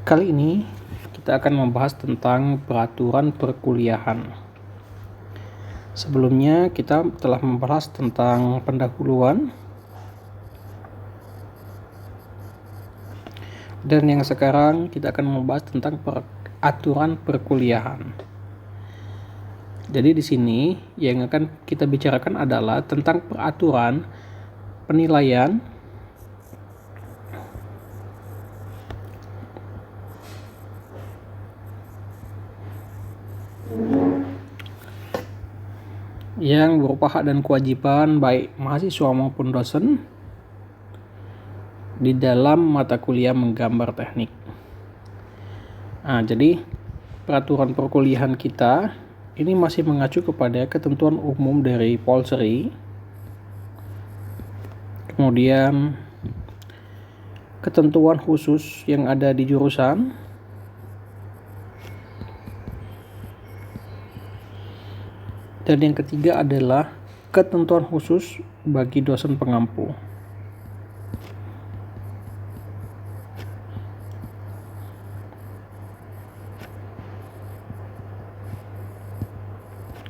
Kali ini kita akan membahas tentang peraturan perkuliahan. Sebelumnya kita telah membahas tentang pendahuluan, dan yang sekarang kita akan membahas tentang peraturan perkuliahan. Jadi di sini yang akan kita bicarakan adalah tentang peraturan penilaian yang berupa hak dan kewajiban baik mahasiswa maupun dosen di dalam mata kuliah menggambar teknik. Jadi peraturan perkuliahan kita ini masih mengacu kepada ketentuan umum dari Polsri, kemudian ketentuan khusus yang ada di jurusan, dan yang ketiga adalah ketentuan khusus bagi dosen pengampu.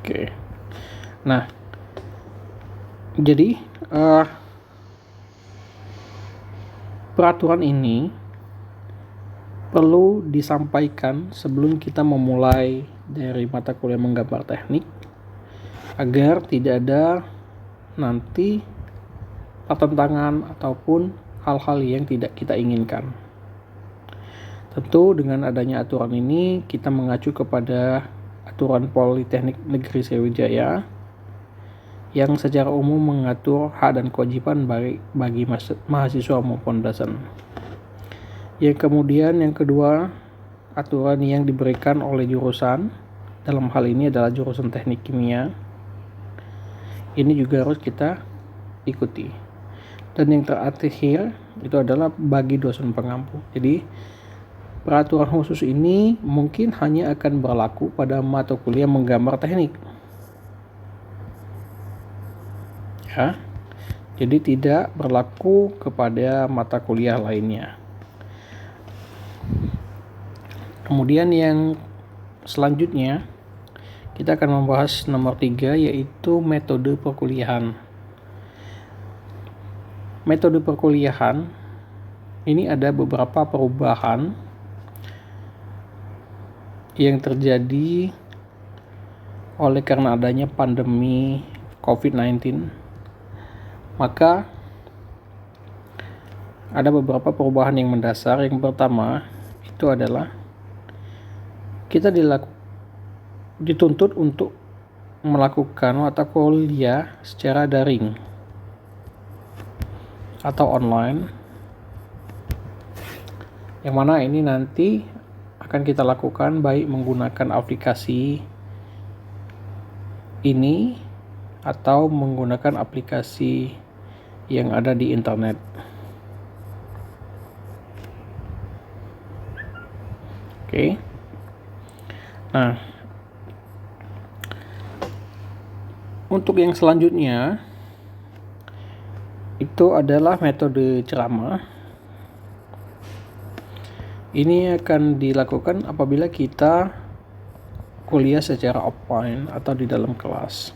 Oke. Nah, jadi peraturan ini perlu disampaikan sebelum kita memulai dari mata kuliah menggambar teknik, agar tidak ada nanti pertentangan ataupun hal-hal yang tidak kita inginkan. Tentu dengan adanya aturan ini kita mengacu kepada aturan Politeknik Negeri Sriwijaya yang secara umum mengatur hak dan kewajiban bagi mahasiswa maupun dosen. Yang kedua, aturan yang diberikan oleh jurusan, dalam hal ini adalah jurusan teknik kimia, ini juga harus kita ikuti. Dan yang terakhir itu adalah bagi dosen pengampu. Jadi peraturan khusus ini mungkin hanya akan berlaku pada mata kuliah menggambar teknik. Jadi tidak berlaku kepada mata kuliah lainnya. Kemudian yang selanjutnya kita akan membahas nomor 3, yaitu metode perkuliahan. Metode perkuliahan ini ada beberapa perubahan yang terjadi oleh karena adanya pandemi COVID-19. Maka ada beberapa perubahan yang mendasar. Yang pertama itu adalah kita dituntut untuk melakukan mata kuliah secara daring atau online, yang mana ini nanti akan kita lakukan baik menggunakan aplikasi ini atau menggunakan aplikasi yang ada di internet. Oke. Nah, untuk yang selanjutnya itu adalah metode ceramah. Ini akan dilakukan apabila kita kuliah secara offline atau di dalam kelas.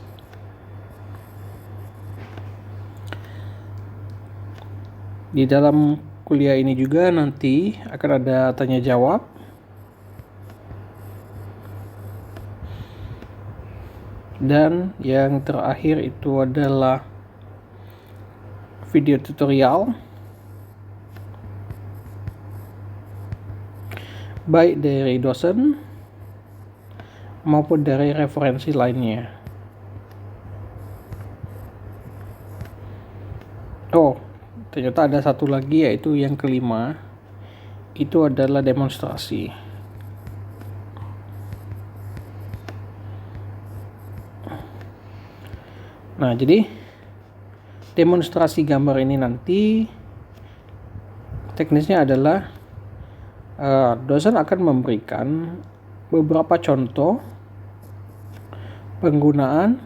Di dalam kuliah ini juga nanti akan ada tanya jawab, dan yang terakhir itu adalah video tutorial baik dari dosen maupun dari referensi lainnya. Ternyata ada satu lagi, yaitu yang kelima, itu adalah demonstrasi. Nah, jadi demonstrasi gambar ini nanti teknisnya adalah dosen akan memberikan beberapa contoh penggunaan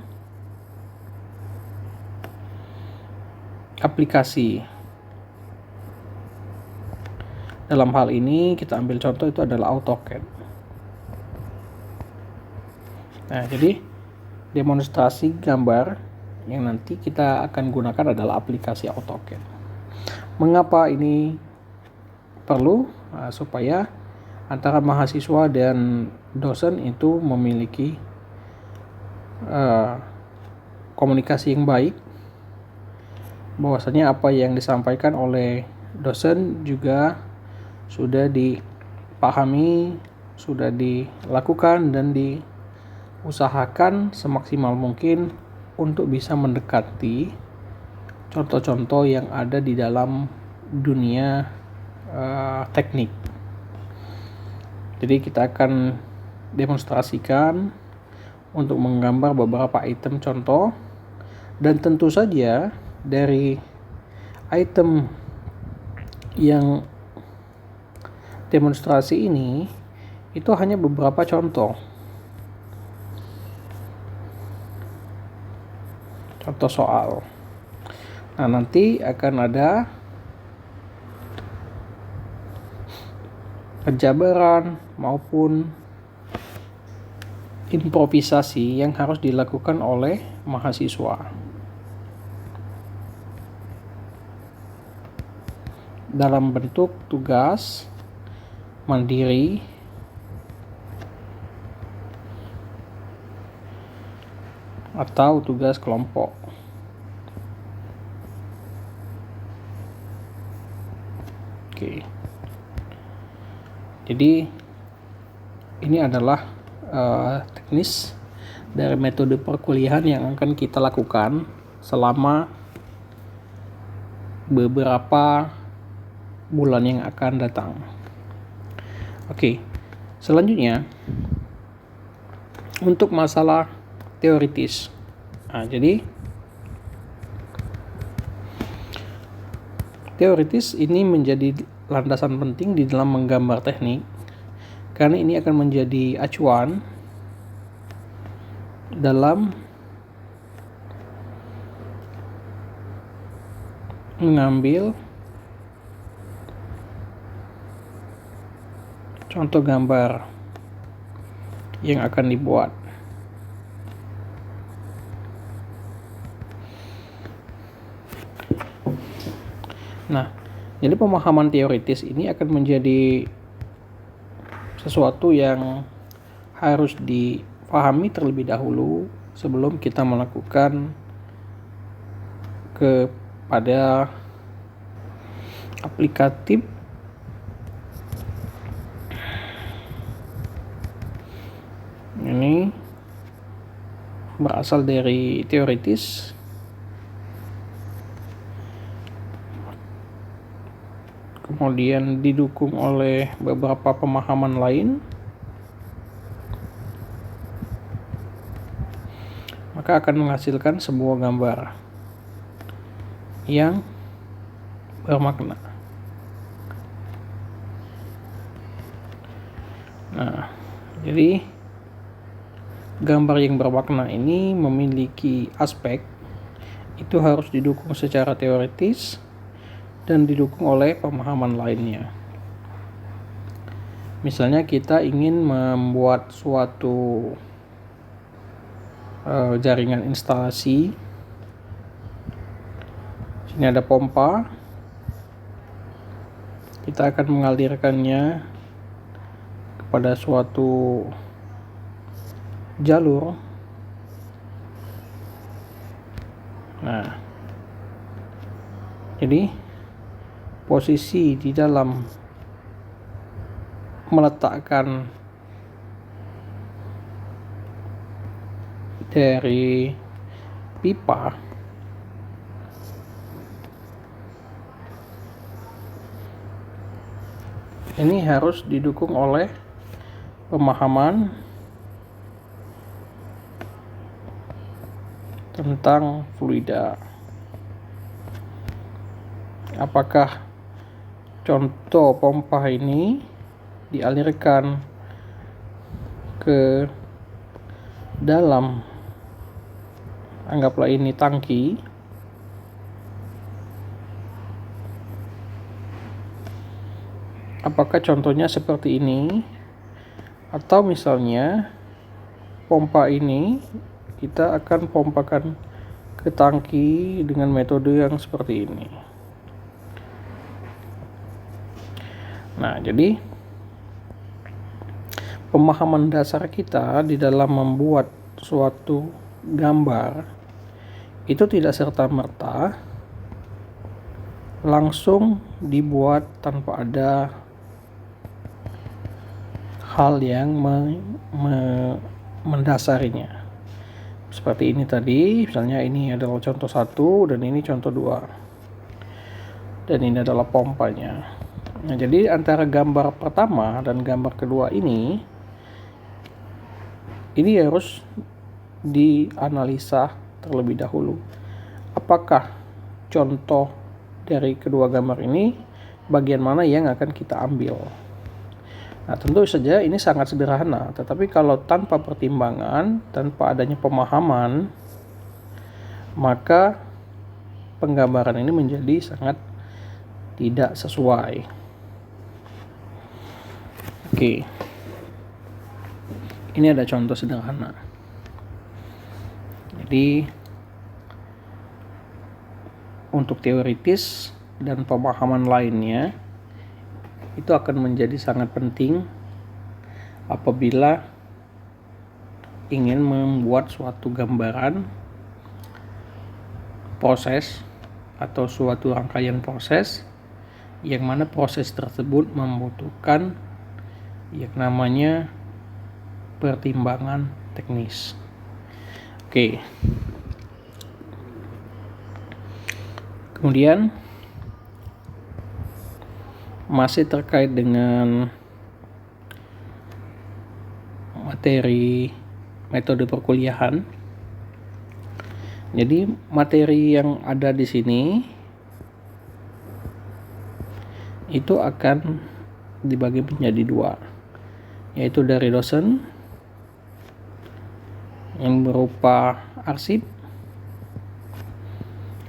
aplikasi. Dalam hal ini kita ambil contoh itu adalah AutoCAD. Nah, jadi demonstrasi gambar yang nanti kita akan gunakan adalah aplikasi AutoCAD. Mengapa ini perlu? Nah, supaya antara mahasiswa dan dosen itu memiliki komunikasi yang baik, bahwasanya apa yang disampaikan oleh dosen juga sudah dipahami, sudah dilakukan dan diusahakan semaksimal mungkin untuk bisa mendekati contoh-contoh yang ada di dalam dunia teknik. Jadi kita akan demonstrasikan untuk menggambar beberapa item contoh, dan tentu saja dari item yang demonstrasi ini itu hanya beberapa contoh soal. Nah, nanti akan ada penjabaran maupun improvisasi yang harus dilakukan oleh mahasiswa dalam bentuk tugas mandiri atau tugas kelompok. Oke. Jadi ini adalah teknis dari metode perkuliahan yang akan kita lakukan selama beberapa bulan yang akan datang. Oke, selanjutnya untuk masalah teoritis. Nah, jadi teoritis ini menjadi landasan penting di dalam menggambar teknik, karena ini akan menjadi acuan dalam mengambil contoh gambar yang akan dibuat. Nah, jadi pemahaman teoritis ini akan menjadi sesuatu yang harus dipahami terlebih dahulu sebelum kita melakukan kepada aplikatif ini berasal dari teoritis, kemudian didukung oleh beberapa pemahaman lain, maka akan menghasilkan sebuah gambar yang bermakna. Nah, jadi gambar yang bermakna ini memiliki aspek itu harus didukung secara teoritis dan didukung oleh pemahaman lainnya. Misalnya kita ingin membuat suatu jaringan instalasi. Sini ada pompa. Kita akan mengalirkannya kepada suatu jalur. Nah, jadi posisi di dalam meletakkan dari pipa ini harus didukung oleh pemahaman tentang fluida. Apakah contoh pompa ini dialirkan ke dalam, anggaplah ini tangki, Apakah contohnya seperti ini, atau misalnya pompa ini kita akan pompakan ke tangki dengan metode yang seperti ini. Nah, jadi pemahaman dasar kita di dalam membuat suatu gambar itu tidak serta-merta langsung dibuat tanpa ada hal yang mendasarinya. Seperti ini tadi, misalnya ini adalah contoh 1 dan ini contoh 2. Dan ini adalah pompanya. Nah, jadi antara gambar pertama dan gambar kedua ini harus dianalisa terlebih dahulu. Apakah contoh dari kedua gambar ini bagian mana yang akan kita ambil? Nah, tentu saja ini sangat sederhana, tetapi kalau tanpa pertimbangan, tanpa adanya pemahaman, maka penggambaran ini menjadi sangat tidak sesuai. Oke. Ini ada contoh sederhana. Jadi untuk teoritis dan pemahaman lainnya itu akan menjadi sangat penting apabila ingin membuat suatu gambaran proses atau suatu rangkaian proses yang mana proses tersebut membutuhkan yang namanya pertimbangan teknis. Oke. Kemudian masih terkait dengan materi metode perkuliahan. Jadi materi yang ada di sini itu akan dibagi menjadi 2, yaitu dari dosen yang berupa arsip,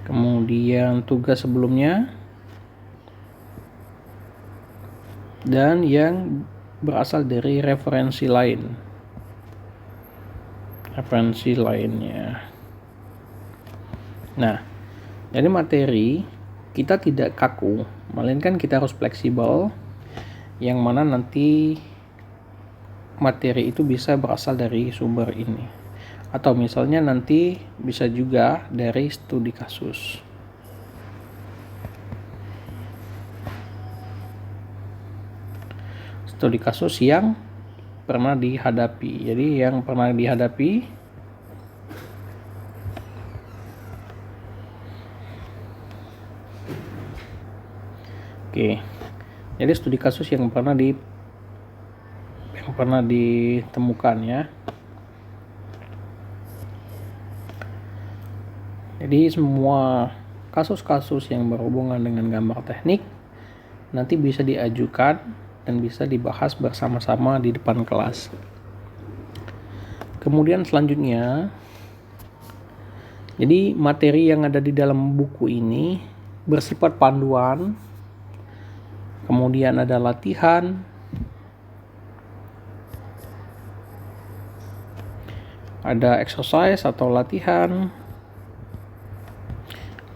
kemudian tugas sebelumnya, dan yang berasal dari referensi lainnya. Nah, jadi materi kita tidak kaku, melainkan kita harus fleksibel, yang mana nanti materi itu bisa berasal dari sumber ini, atau misalnya nanti bisa juga dari studi kasus. Studi kasus yang pernah dihadapi. Jadi yang pernah dihadapi jadi studi kasus yang pernah ditemukan ya. Jadi semua kasus-kasus yang berhubungan dengan gambar teknik nanti bisa diajukan dan bisa dibahas bersama-sama di depan kelas. Kemudian selanjutnya, jadi materi yang ada di dalam buku ini bersifat panduan. Kemudian ada latihan, ada exercise atau latihan,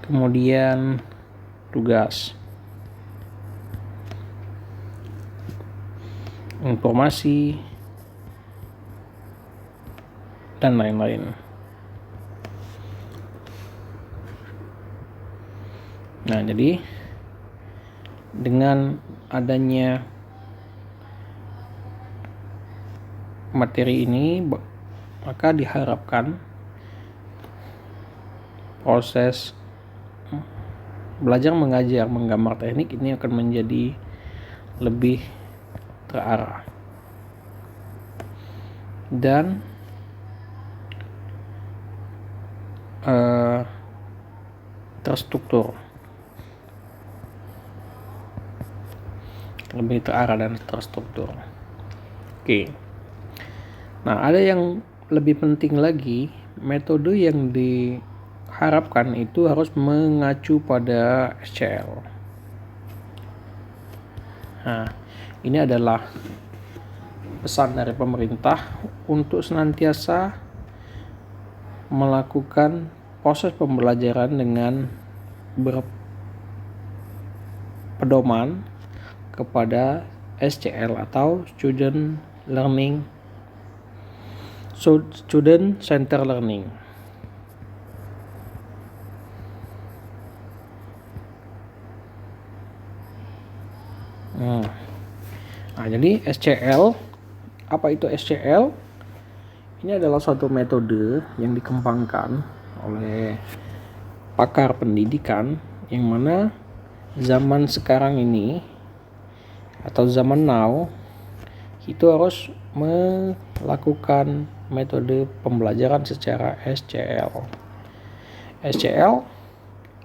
kemudian tugas, informasi, dan lain-lain. Nah, jadi dengan adanya materi ini, maka diharapkan proses belajar mengajar menggambar teknik ini akan menjadi lebih terarah dan terstruktur, lebih terarah dan terstruktur. Oke. Nah, ada yang lebih penting lagi, metode yang diharapkan itu harus mengacu pada SCL. Nah, ini adalah pesan dari pemerintah untuk senantiasa melakukan proses pembelajaran dengan berpedoman kepada SCL atau Student Center Learning. Nah, jadi SCL, apa itu SCL? Ini adalah suatu metode yang dikembangkan oleh pakar pendidikan yang mana zaman sekarang ini atau zaman now itu harus melakukan metode pembelajaran secara SCL. SCL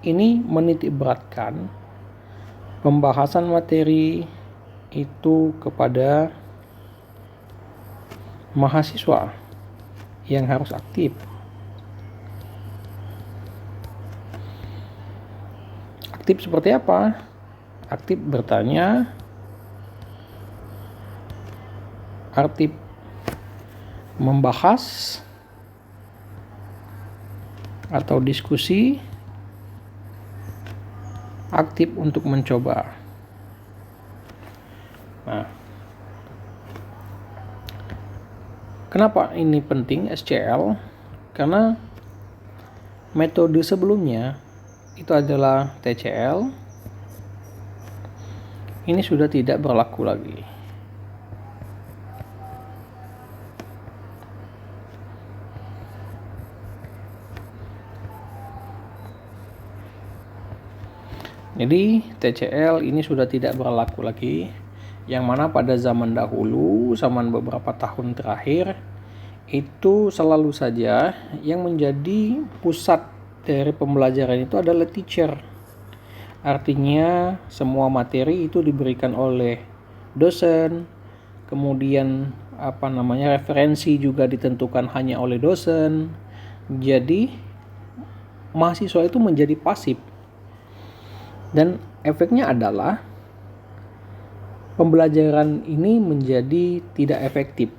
ini menitikberatkan pembahasan materi itu kepada mahasiswa yang harus aktif. Aktif seperti apa? Aktif bertanya, aktif membahas atau diskusi, aktif untuk mencoba. Nah, kenapa ini penting SCL? Karena metode sebelumnya itu adalah TCL. Ini sudah tidak berlaku lagi. Jadi TCL ini sudah tidak berlaku lagi, yang mana pada zaman dahulu, zaman beberapa tahun terakhir, itu selalu saja yang menjadi pusat dari pembelajaran itu adalah teacher. Artinya semua materi itu diberikan oleh dosen, kemudian referensi juga ditentukan hanya oleh dosen. Jadi mahasiswa itu menjadi pasif. Dan efeknya adalah pembelajaran ini menjadi tidak efektif.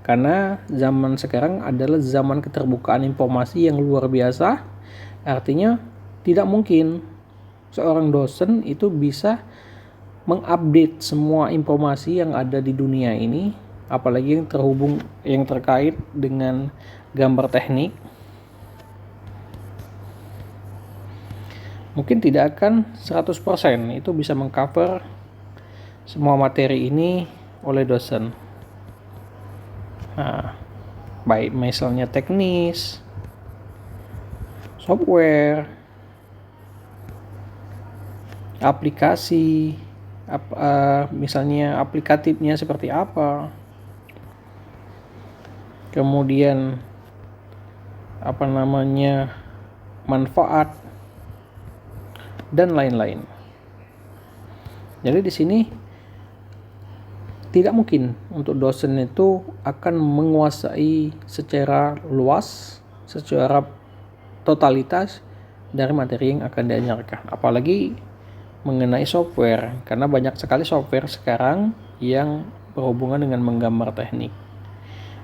Karena zaman sekarang adalah zaman keterbukaan informasi yang luar biasa. Artinya tidak mungkin seorang dosen itu bisa mengupdate semua informasi yang ada di dunia ini, apalagi yang terkait dengan gambar teknik. Mungkin tidak akan 100% itu bisa mengcover semua materi ini oleh dosen. Nah, baik misalnya teknis, software, aplikasi, misalnya aplikatifnya seperti apa, kemudian manfaat dan lain-lain. Jadi di sini tidak mungkin untuk dosen itu akan menguasai secara luas, secara totalitas dari materi yang akan diajarkan. Apalagi mengenai software, karena banyak sekali software sekarang yang berhubungan dengan menggambar teknik.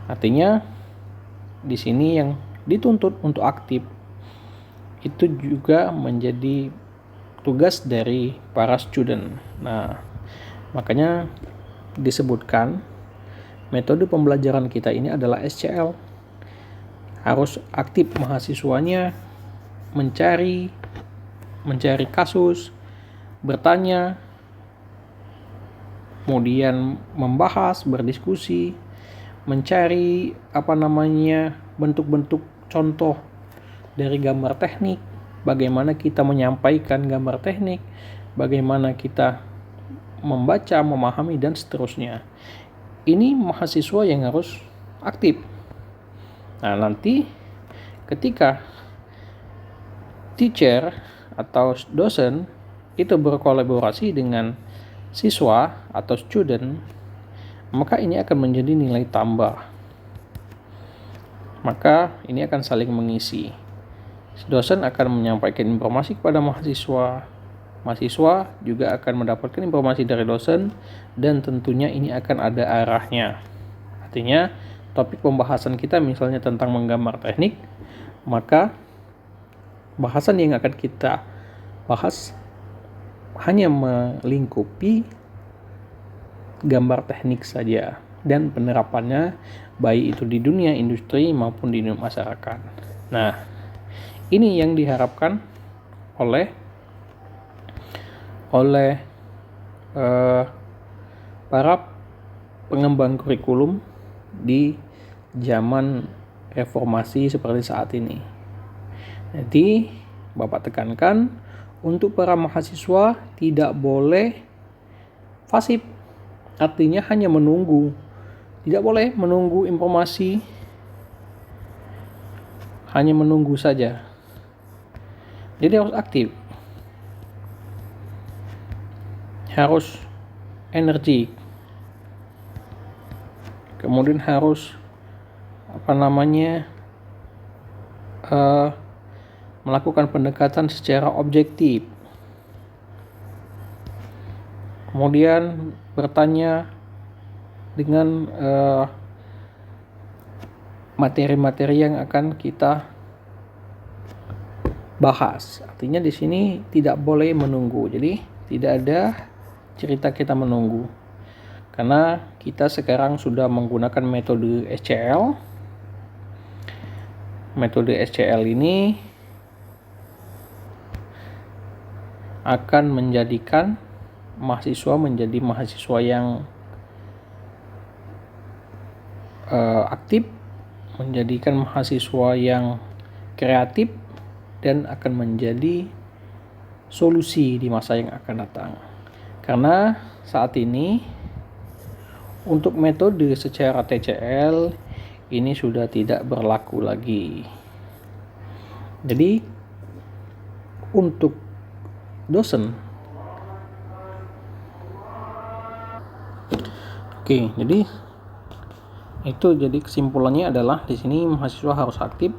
Artinya di sini yang dituntut untuk aktif itu juga menjadi tugas dari para student. Nah, makanya disebutkan metode pembelajaran kita ini adalah SCL. Harus aktif mahasiswanya mencari kasus, bertanya, kemudian membahas, berdiskusi, mencari bentuk-bentuk contoh dari gambar teknik, bagaimana kita menyampaikan gambar teknik, bagaimana kita membaca, memahami, dan seterusnya. Ini mahasiswa yang harus aktif. Nah, nanti ketika teacher atau dosen itu berkolaborasi dengan siswa atau student, maka ini akan menjadi nilai tambah. Maka ini akan saling mengisi. Dosen akan menyampaikan informasi kepada mahasiswa, mahasiswa juga akan mendapatkan informasi dari dosen, dan tentunya ini akan ada arahnya. Artinya topik pembahasan kita misalnya tentang menggambar teknik, maka bahasan yang akan kita bahas hanya melingkupi gambar teknik saja dan penerapannya baik itu di dunia industri maupun di dunia masyarakat. Nah, ini yang diharapkan oleh para pengembang kurikulum di zaman reformasi seperti saat ini. Jadi, Bapak tekankan untuk para mahasiswa tidak boleh pasif, artinya hanya menunggu. Tidak boleh menunggu informasi, hanya menunggu saja. Jadi harus aktif, harus energi, kemudian harus melakukan pendekatan secara objektif, kemudian bertanya dengan materi-materi yang akan kita bahas. Artinya di sini tidak boleh menunggu. Jadi tidak ada cerita kita menunggu. Karena kita sekarang sudah menggunakan metode SCL. Metode SCL ini akan menjadikan mahasiswa menjadi mahasiswa yang aktif, menjadikan mahasiswa yang kreatif, dan akan menjadi solusi di masa yang akan datang. Karena saat ini untuk metode secara TCL ini sudah tidak berlaku lagi. Jadi untuk dosen, jadi itu, jadi kesimpulannya adalah di sini mahasiswa harus aktif,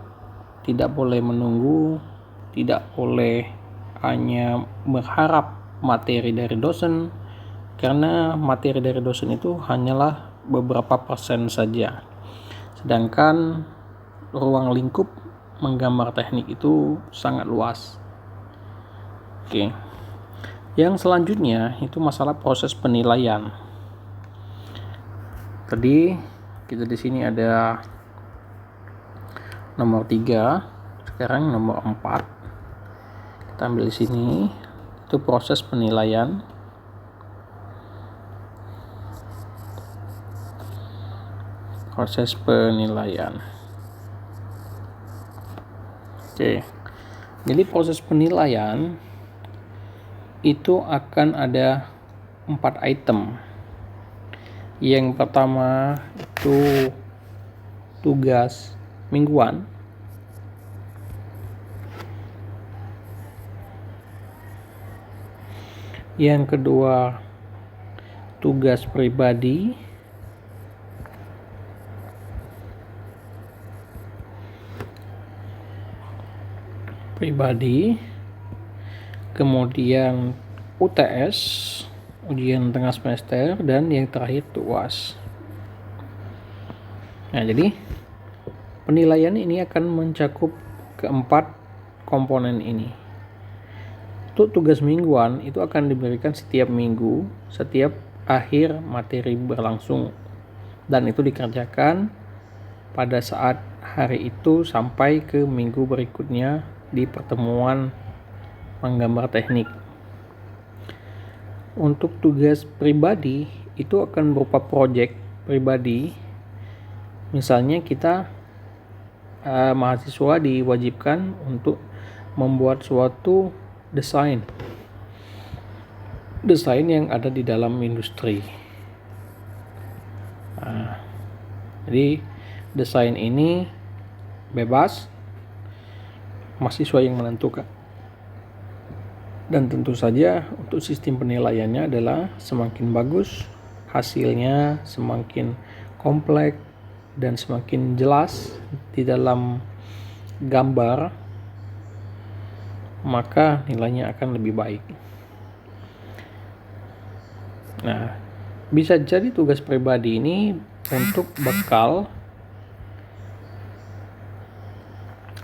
tidak boleh menunggu, tidak boleh hanya berharap materi dari dosen, karena materi dari dosen itu hanyalah beberapa persen saja. Sedangkan ruang lingkup menggambar teknik itu sangat luas. Yang selanjutnya itu masalah proses penilaian. Tadi kita di sini ada nomor 3, sekarang nomor 4. Kita ambil di sini, itu proses penilaian. Proses penilaian. Jadi proses penilaian itu akan ada 4 item. Yang pertama itu tugas mingguan. Yang kedua tugas pribadi. Kemudian UTS, ujian tengah semester, dan yang terakhir UAS. Nah, jadi penilaian ini akan mencakup keempat komponen ini. Untuk tugas mingguan itu akan diberikan setiap minggu, setiap akhir materi berlangsung, dan itu dikerjakan pada saat hari itu sampai ke minggu berikutnya di pertemuan menggambar teknik. Untuk tugas pribadi itu akan berupa proyek pribadi. Misalnya kita mahasiswa diwajibkan untuk membuat suatu desain yang ada di dalam industri. Jadi desain ini bebas, mahasiswa yang menentukan. Dan tentu saja untuk sistem penilaiannya adalah semakin bagus hasilnya, semakin kompleks dan semakin jelas di dalam gambar, maka nilainya akan lebih baik. Nah, bisa jadi tugas pribadi ini untuk bekal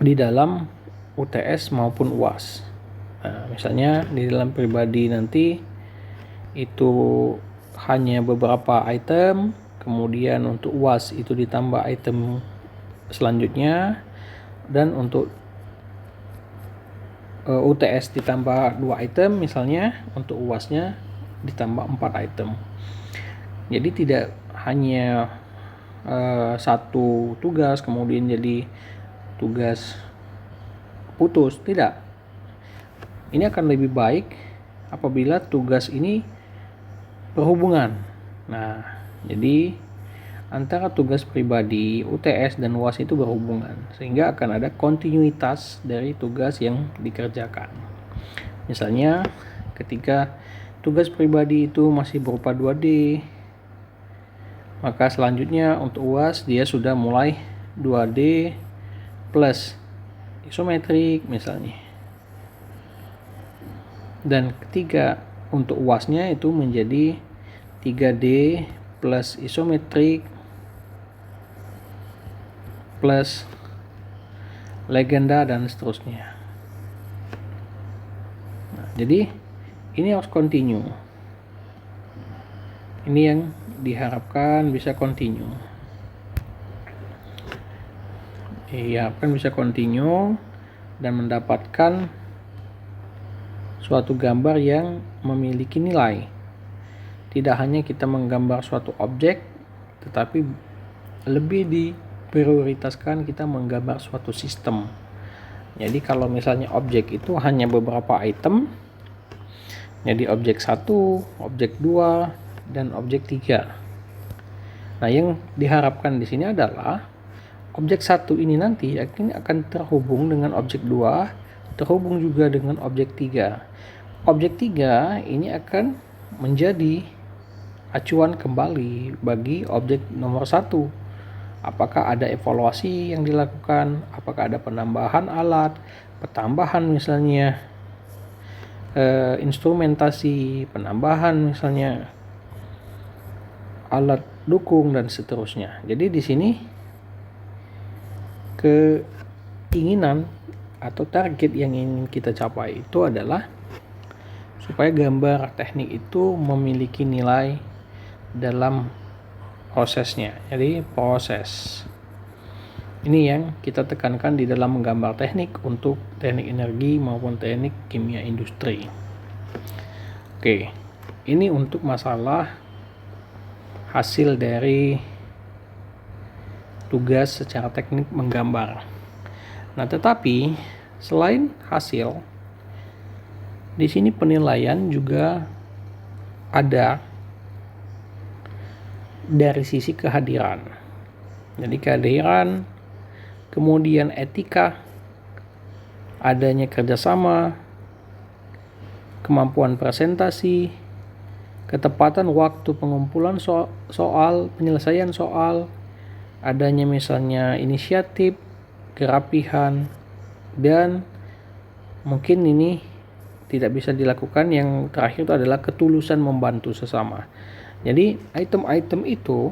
di dalam UTS maupun UAS. Nah, misalnya di dalam pribadi nanti itu hanya beberapa item, kemudian untuk UAS itu ditambah item selanjutnya, dan untuk UTS ditambah 2 item misalnya, untuk UASnya ditambah 4 item. Jadi tidak hanya satu tugas kemudian jadi tugas putus, tidak. Ini akan lebih baik apabila tugas ini berhubungan. Nah, jadi antara tugas pribadi, UTS, dan UAS itu berhubungan, sehingga akan ada kontinuitas dari tugas yang dikerjakan. Misalnya ketika tugas pribadi itu masih berupa 2D, maka selanjutnya untuk UAS dia sudah mulai 2D plus isometrik misalnya. Dan ketiga untuk UASnya itu menjadi 3D plus isometrik plus legenda dan seterusnya. Nah, jadi ini harus continue. Ini yang diharapkan bisa continue. Diharapkan bisa continue dan mendapatkan suatu gambar yang memiliki nilai. Tidak hanya kita menggambar suatu objek, tetapi lebih diprioritaskan kita menggambar suatu sistem. Jadi kalau misalnya objek itu hanya beberapa item, jadi objek 1, objek 2, dan objek 3. Nah, yang diharapkan di sini adalah objek 1 ini nanti akan terhubung dengan objek 2, terhubung juga dengan objek 3. Objek 3 ini akan menjadi acuan kembali bagi objek nomor 1. Apakah ada evaluasi yang dilakukan, apakah ada penambahan alat, pertambahan misalnya instrumentasi, penambahan misalnya alat dukung dan seterusnya. Jadi di sini keinginan atau target yang ingin kita capai itu adalah supaya gambar teknik itu memiliki nilai dalam prosesnya. Jadi proses ini yang kita tekankan di dalam menggambar teknik untuk teknik energi maupun teknik kimia industri. Oke, ini untuk masalah hasil dari tugas secara teknik menggambar. Nah, tetapi selain hasil, di sini penilaian juga ada dari sisi kehadiran. Jadi kehadiran, kemudian etika, adanya kerjasama, kemampuan presentasi, ketepatan waktu pengumpulan soal, penyelesaian soal, adanya misalnya inisiatif, kerapihan, dan mungkin ini tidak bisa dilakukan. Yang terakhir itu adalah ketulusan membantu sesama. Jadi item-item itu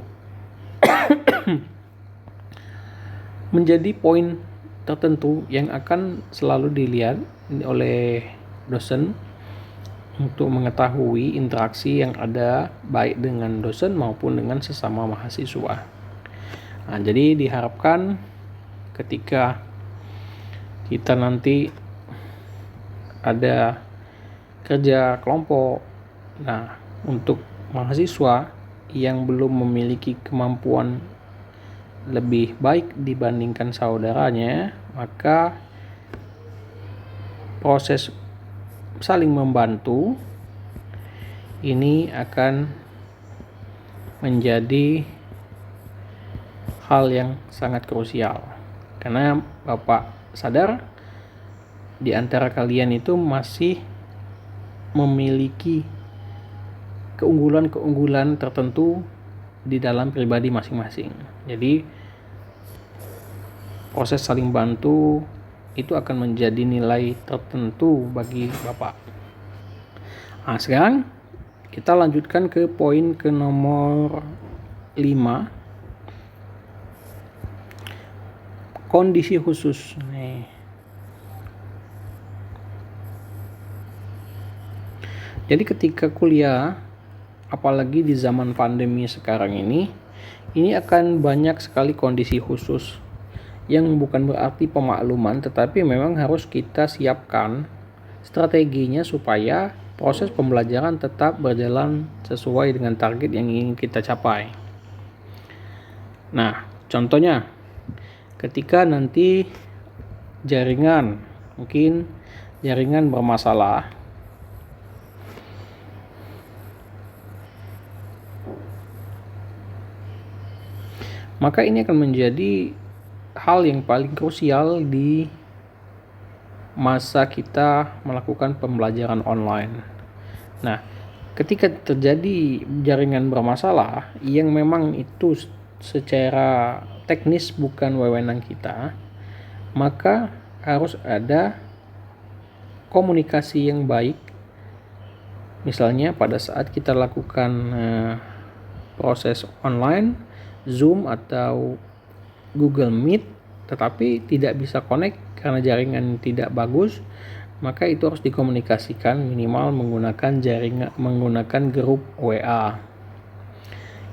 menjadi poin tertentu yang akan selalu dilihat oleh dosen untuk mengetahui interaksi yang ada baik dengan dosen maupun dengan sesama mahasiswa. Nah, jadi diharapkan ketika kita nanti ada kerja kelompok, nah untuk mahasiswa yang belum memiliki kemampuan lebih baik dibandingkan saudaranya, maka proses saling membantu ini akan menjadi hal yang sangat krusial, karena Bapak sadar di antara kalian itu masih memiliki keunggulan-keunggulan tertentu di dalam pribadi masing-masing. Jadi proses saling bantu itu akan menjadi nilai tertentu bagi Bapak. Nah, sekarang kita lanjutkan ke poin ke nomor 5. Kondisi khusus. Nih. Jadi ketika kuliah, apalagi di zaman pandemi sekarang ini akan banyak sekali kondisi khusus yang bukan berarti pemakluman, tetapi memang harus kita siapkan strateginya supaya proses pembelajaran tetap berjalan sesuai dengan target yang ingin kita capai. Nah, contohnya ketika nanti mungkin jaringan bermasalah, maka ini akan menjadi hal yang paling krusial di masa kita melakukan pembelajaran online. Nah, ketika terjadi jaringan bermasalah yang memang itu secara teknis bukan wewenang kita, maka harus ada komunikasi yang baik. Misalnya pada saat kita lakukan proses online, Zoom atau Google Meet, tetapi tidak bisa connect karena jaringan tidak bagus, maka itu harus dikomunikasikan minimal menggunakan grup WA.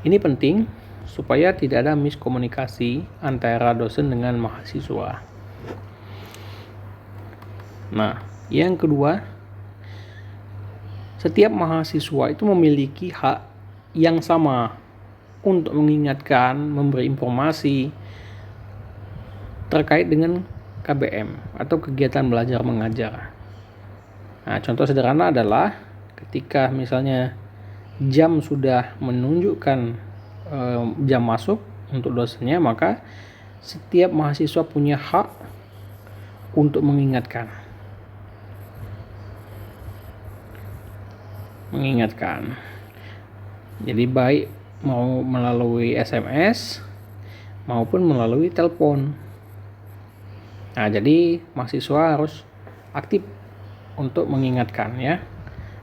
Ini penting supaya tidak ada miskomunikasi antara dosen dengan mahasiswa. Nah, yang kedua, setiap mahasiswa itu memiliki hak yang sama untuk mengingatkan, memberi informasi terkait dengan KBM atau kegiatan belajar mengajar. Nah, contoh sederhana adalah ketika misalnya jam sudah menunjukkan jam masuk untuk dosennya, maka setiap mahasiswa punya hak untuk mengingatkan. Jadi baik mau melalui SMS maupun melalui telepon. Nah, jadi mahasiswa harus aktif untuk mengingatkan ya.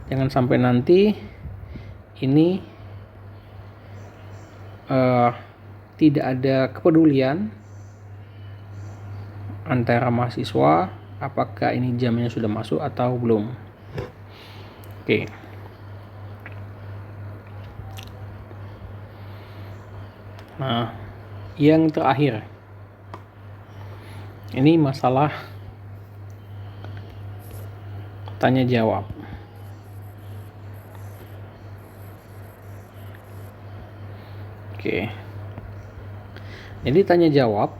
Jangan sampai nanti ini tidak ada kepedulian antara mahasiswa apakah ini jamnya sudah masuk atau belum. Oke. Nah, yang terakhir, ini masalah tanya jawab. Oke. Jadi tanya jawab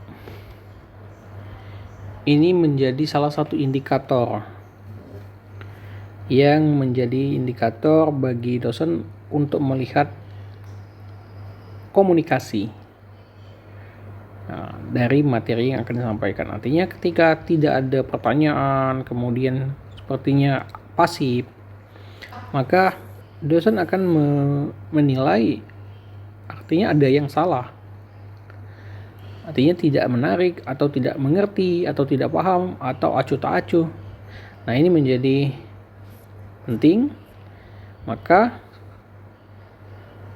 ini menjadi salah satu indikator yang menjadi indikator bagi dosen untuk melihat komunikasi dari materi yang akan disampaikan. Artinya ketika tidak ada pertanyaan, kemudian sepertinya pasif, maka dosen akan menilai artinya ada yang salah. Artinya tidak menarik atau tidak mengerti atau tidak paham atau acuh tak acuh. Nah, ini menjadi penting. Maka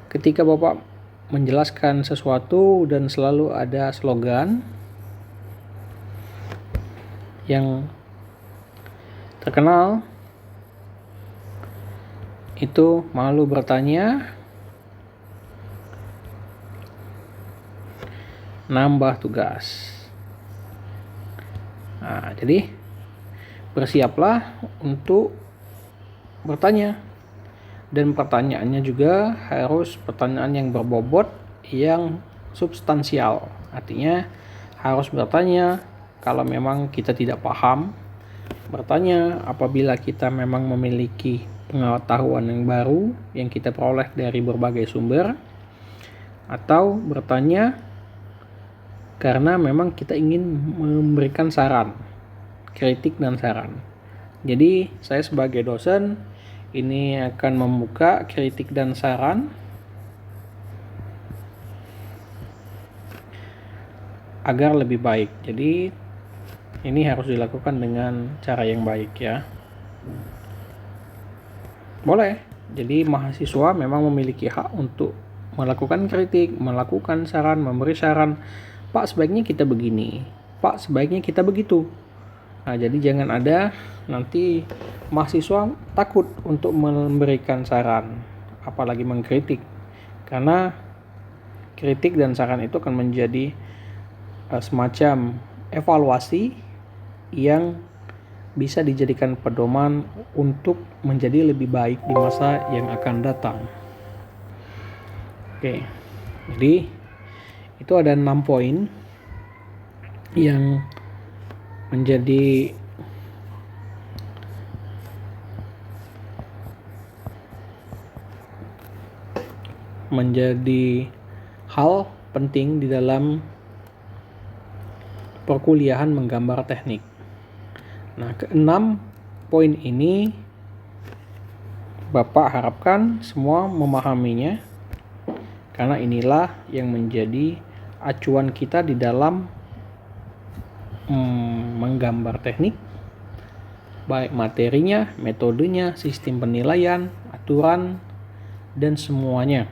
ketika Bapak menjelaskan sesuatu dan selalu ada slogan yang terkenal, itu malu bertanya, nambah tugas. Nah, jadi bersiaplah untuk bertanya. Dan pertanyaannya juga harus pertanyaan yang berbobot, yang substansial. Artinya harus bertanya kalau memang kita tidak paham, bertanya apabila kita memang memiliki pengetahuan yang baru yang kita peroleh dari berbagai sumber, atau bertanya karena memang kita ingin memberikan saran, kritik dan saran. Jadi saya sebagai dosen ini akan membuka kritik dan saran agar lebih baik. Jadi ini harus dilakukan dengan cara yang baik ya. Boleh Jadi mahasiswa memang memiliki hak untuk melakukan kritik, melakukan saran, memberi saran. Pak, sebaiknya kita begini. Pak, sebaiknya kita begitu. Nah, jadi jangan ada nanti mahasiswa takut untuk memberikan saran, apalagi mengkritik. Karena kritik dan saran itu akan menjadi semacam evaluasi yang bisa dijadikan pedoman untuk menjadi lebih baik di masa yang akan datang. Oke, jadi itu ada 6 poin yang menjadi hal penting di dalam perkuliahan menggambar teknik. Nah, ke-6 poin ini Bapak harapkan semua memahaminya, karena inilah yang menjadi acuan kita di dalam menggambar teknik, baik materinya, metodenya, sistem penilaian, aturan, dan semuanya.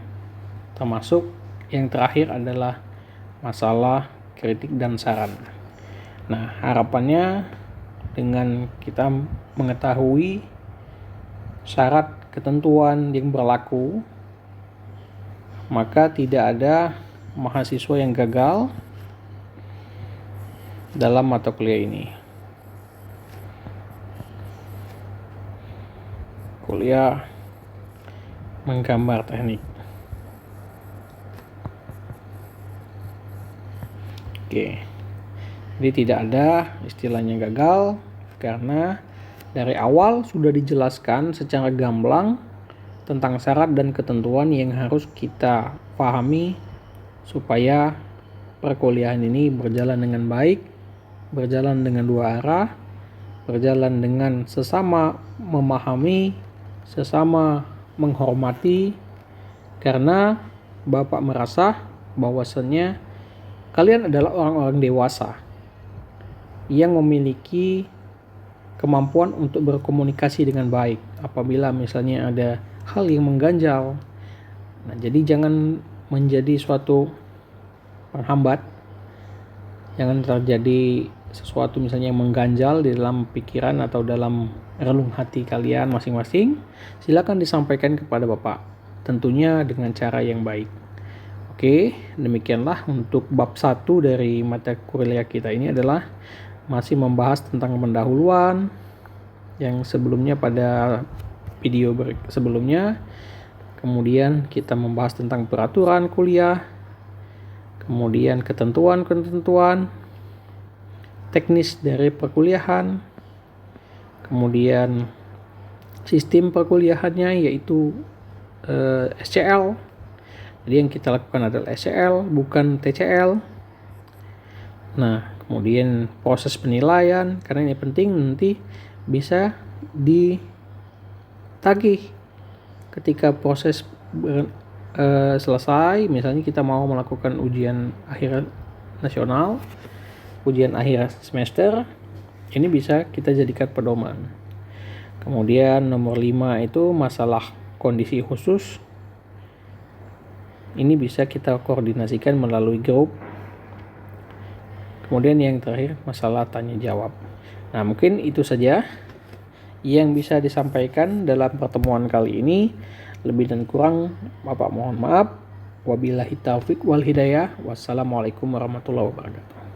Termasuk yang terakhir adalah masalah kritik dan saran. Nah, harapannya dengan kita mengetahui syarat ketentuan yang berlaku, maka tidak ada mahasiswa yang gagal dalam mata kuliah ini. Kuliah menggambar teknik. Oke. Jadi tidak ada istilahnya gagal, karena dari awal sudah dijelaskan secara gamblang tentang syarat dan ketentuan yang harus kita pahami supaya perkuliahan ini berjalan dengan baik, berjalan dengan dua arah, berjalan dengan sesama memahami, sesama menghormati, karena Bapak merasa bahwasannya kalian adalah orang-orang dewasa yang memiliki kemampuan untuk berkomunikasi dengan baik apabila misalnya ada hal yang mengganjal. Nah, jadi jangan menjadi suatu penghambat, jangan terjadi sesuatu misalnya yang mengganjal di dalam pikiran atau dalam relung hati kalian masing-masing. Silakan disampaikan kepada Bapak, tentunya dengan cara yang baik. Oke, demikianlah untuk bab 1 dari mata kuliah kita ini adalah masih membahas tentang pendahuluan yang sebelumnya pada video sebelumnya. Kemudian kita membahas tentang peraturan kuliah, kemudian ketentuan-ketentuan teknis dari perkuliahan, kemudian sistem perkuliahannya yaitu SCL. Jadi yang kita lakukan adalah SCL, bukan TCL. Nah, kemudian proses penilaian, karena ini penting nanti bisa ditagih ketika proses selesai. Misalnya kita mau melakukan ujian akhir nasional, ujian akhir semester, ini bisa kita jadikan pedoman. Kemudian nomor 5 itu masalah kondisi khusus. Ini bisa kita koordinasikan melalui grup. Kemudian yang terakhir masalah tanya jawab. Nah, mungkin itu saja yang bisa disampaikan dalam pertemuan kali ini. Lebih dan kurang Bapak mohon maaf. Wabillahi taufik wal hidayah. Wassalamualaikum warahmatullahi wabarakatuh.